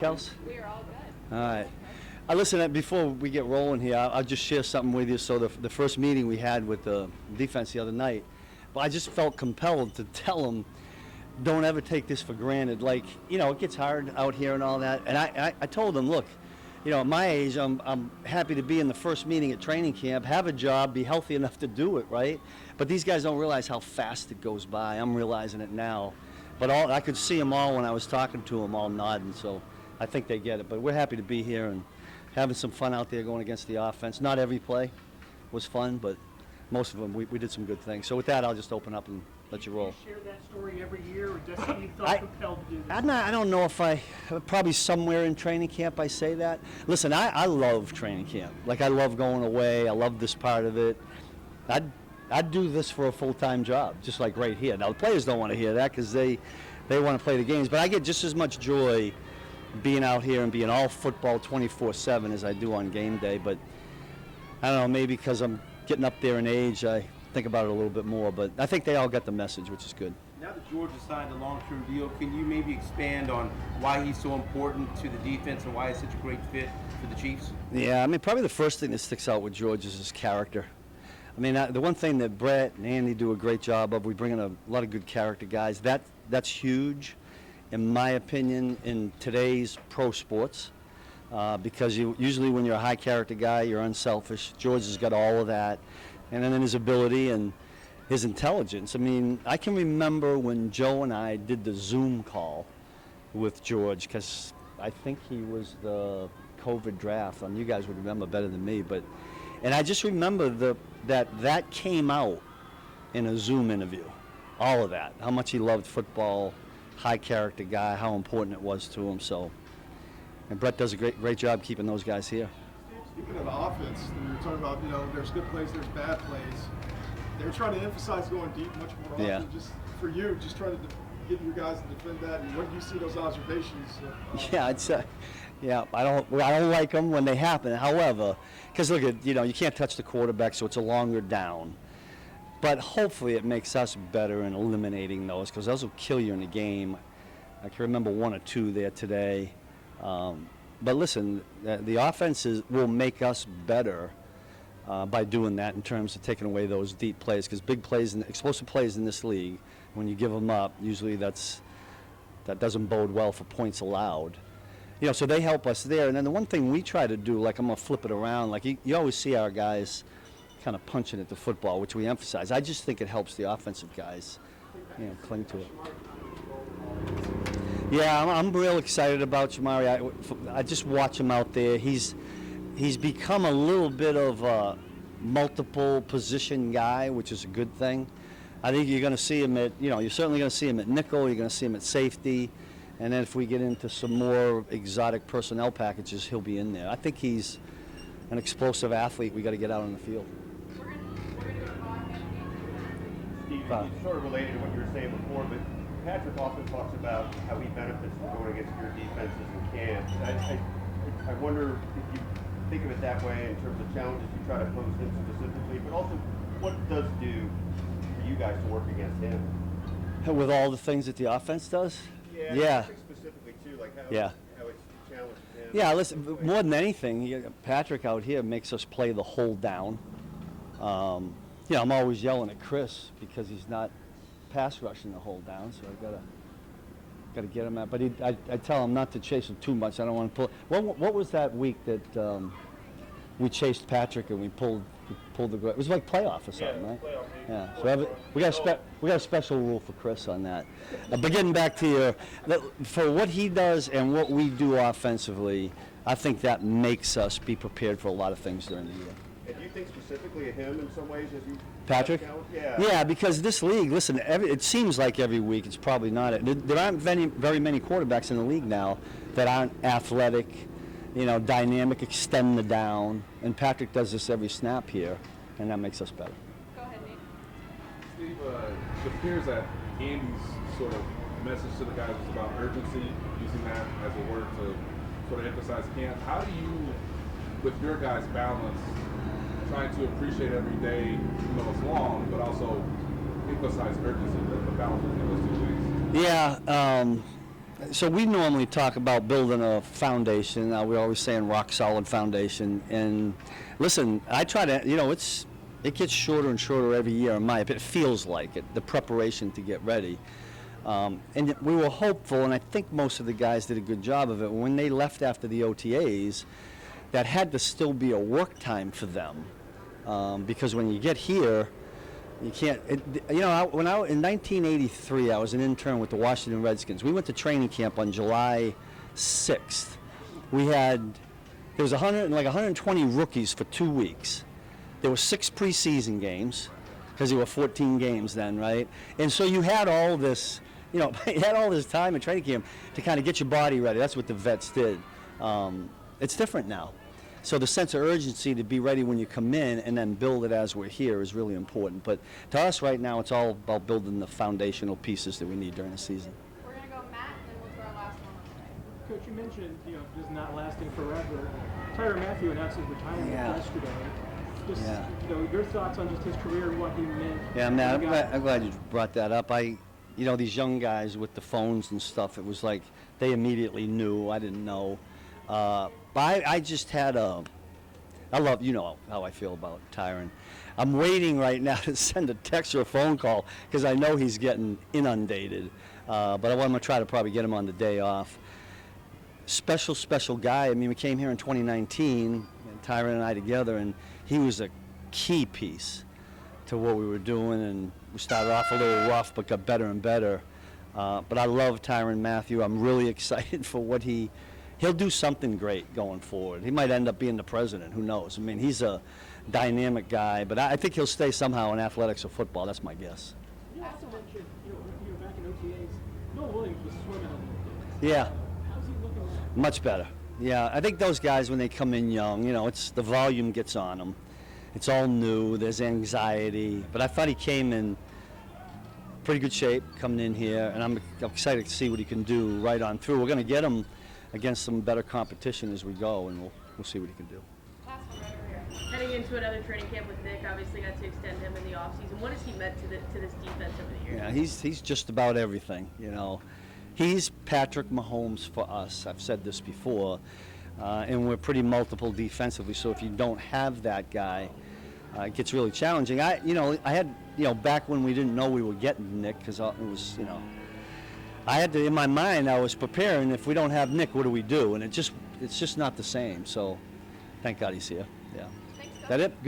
Else? We are all good. All right. Listen, before we get rolling here, I'll just share something with you. So the first meeting we had with the defense the other night, but I just felt compelled to tell them, don't ever take this for granted. Like, it gets hard out here and all that. And I told them, look, at my age, I'm happy to be in the first meeting at training camp, have a job, be healthy enough to do it, right? But these guys don't realize how fast it goes by. I'm realizing it now. But I could see them all when I was talking to them, all nodding. So I think they get it, but we're happy to be here and having some fun out there going against the offense. Not every play was fun, but most of them we did some good things. So with that, I'll just open up and let you roll. Do you share that story every year, or just you felt compelled to do this? I don't know if probably somewhere in training camp I say that. Listen, I love training camp. Like, I love going away. I love this part of it. I'd do this for a full-time job, just like right here. Now, the players don't want to hear that because they want to play the games, but I get just as much joy being out here and being all football 24/7 as I do on game day. But I don't know, maybe because I'm getting up there in age, I think about it a little bit more. But I think they all got the message, which is good. Now that George has signed a long-term deal, can you maybe expand on why he's so important to the defense and why he's such a great fit for the Chiefs? Yeah, I mean, probably the first thing that sticks out with George is his character. I mean, the one thing that Brett and Andy do a great job of, we bring in a lot of good character guys. That's huge, in my opinion, in today's pro sports, because usually when you're a high character guy, you're unselfish. George has got all of that, and then his ability and his intelligence. I mean, I can remember when Joe and I did the Zoom call with George, because I think he was the COVID draft, and you guys would remember better than me, and I just remember that came out in a Zoom interview, all of that, how much he loved football, high character guy, how important it was to him. So, and Brett does a great job keeping those guys here. Speaking of the offense, we were talking about, there's good plays, there's bad plays. They're trying to emphasize going deep much more often. Yeah. Just for you, just trying to get your guys to defend that. And when do you see those observations? Yeah, I'd say, I don't like them when they happen. However, because look at, you can't touch the quarterback, so it's a longer down. But hopefully it makes us better in eliminating those, because those will kill you in the game. I can remember one or two there today. But listen, the offenses will make us better by doing that in terms of taking away those deep plays, because big plays and explosive plays in this league, when you give them up, usually that doesn't bode well for points allowed. So they help us there. And then the one thing we try to do, like, I'm going to flip it around, like you always see our guys kind of punching at the football, which we emphasize. I just think it helps the offensive guys, cling to it. Yeah, I'm real excited about Jamari. I just watch him out there. He's become a little bit of a multiple position guy, which is a good thing. I think you're going to see him at, you're certainly going to see him at nickel. You're going to see him at safety. And then if we get into some more exotic personnel packages, he'll be in there. I think he's an explosive athlete. We got to get out on the field. Steve, it's sort of related to what you were saying before, but Patrick often talks about how he benefits from going against your defenses in camp. I wonder if you think of it that way in terms of challenges you try to pose him specifically, but also what it does do for you guys to work against him. With all the things that the offense does? Yeah. Specifically too, like how it's challenging him. Yeah, listen, more than anything, Patrick out here makes us play the hold down. I'm always yelling at Chris because he's not pass rushing the hold down, so I've got to get him at. But I tell him not to chase him too much. I don't want to pull. What was that week that we chased Patrick and we pulled the? It was like playoff or something, right? Playoff. Yeah. So we got a special rule for Chris on that. But getting back to for what he does and what we do offensively, I think that makes us be prepared for a lot of things during the year. And do you think specifically of him in some ways as you? Patrick? Yeah, because this league, listen, it seems like every week, it's probably not. There aren't very many quarterbacks in the league now that aren't athletic, dynamic, extend the down. And Patrick does this every snap here, and that makes us better. Go ahead, Nate. Steve, it appears that Andy's sort of message to the guys was about urgency, using that as a word to sort of emphasize camp. How do you, with your guys' balance, trying to appreciate every day, even though it's long, but also emphasize urgency, the balance between those two things? Yeah, So we normally talk about building a foundation. We're always saying rock solid foundation. And listen, I try to, it gets shorter and shorter every year in my opinion. It feels like it, the preparation to get ready. And we were hopeful, and I think most of the guys did a good job of it. When they left after the OTAs, that had to still be a work time for them. Because when you get here, you can't, in 1983, I was an intern with the Washington Redskins. We went to training camp on July 6th. There was 120 rookies for 2 weeks. There were 6 preseason games, because there were 14 games then, right? And so you had all this, you had all this time in training camp to kind of get your body ready. That's what the vets did. It's different now. So the sense of urgency to be ready when you come in and then build it as we're here is really important. But to us right now, it's all about building the foundational pieces that we need during the season. We're going to go Matt, and then we'll do our last one of the day. Coach, you mentioned, just not lasting forever. Tyrann Mathieu announced his retirement yesterday. Just, your thoughts on just his career and what he meant. Yeah, Matt, I'm glad you brought that up. These young guys with the phones and stuff, it was like they immediately knew. I didn't know. But I just had I love, how I feel about Tyrann. I'm waiting right now to send a text or a phone call because I know he's getting inundated. But I want to try to probably get him on the day off. Special guy. I mean, we came here in 2019, and Tyrann and I together, and he was a key piece to what we were doing. And we started off a little rough, but got better and better. But I love Tyrann Mathieu. I'm really excited for what he'll do something great going forward. He might end up being the president. Who knows? I mean, he's a dynamic guy, but I think he'll stay somehow in athletics or football. That's my guess. You also mentioned, back in OTAs, Noah Williams was swimming on the Yeah, How's he looking now? much better. Yeah, I think those guys, when they come in young, it's the volume gets on them. It's all new. There's anxiety. But I thought he came in pretty good shape coming in here, and I'm excited to see what he can do right on through. We're going to get him against some better competition as we go, and we'll see what he can do. Last one right over here. Heading into another training camp with Nick, obviously got to extend him in the offseason. What has he meant to this defense over the years? Yeah, he's just about everything, He's Patrick Mahomes for us. I've said this before, and we're pretty multiple defensively, so if you don't have that guy, it gets really challenging. I had, back when we didn't know we were getting Nick, because it was, I had to, in my mind, I was preparing, if we don't have Nick, what do we do? And it's just not the same. So thank God he's here. Yeah. Thanks, Coach. That it? Good.